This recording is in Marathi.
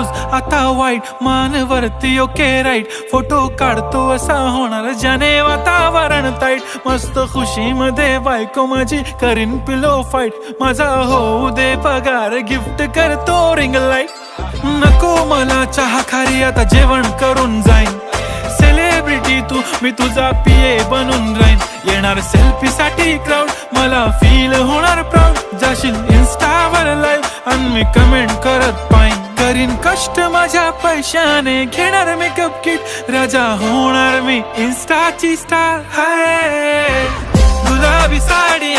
न्यूज आता वाईट, मान वरती ओके राईट, फोटो काढतो असा होणार ज्याने वातावरण ताईट, मस्त खुशी मध्ये बायको माझी करीन पिलो फाईट, माझा होऊ दे पगार गिफ्ट करतो रिंग लाईट, नको मला चहा खारी आता जेवण करून जाईन, सेलिब्रिटी तू मी तुझा पिये बनून राहीन, येणार सेल्फी साठी क्राऊड मला फील होणार प्राऊड, जाशील इन्स्टावर लाईव्ह आणि मी कमेंट करत पाईन, करीन कष्ट माझ्या पैशाने, घेणार मेकअप किट, राजा होणार मी इन्स्टाची स्टार. हाय गुलाबी साडी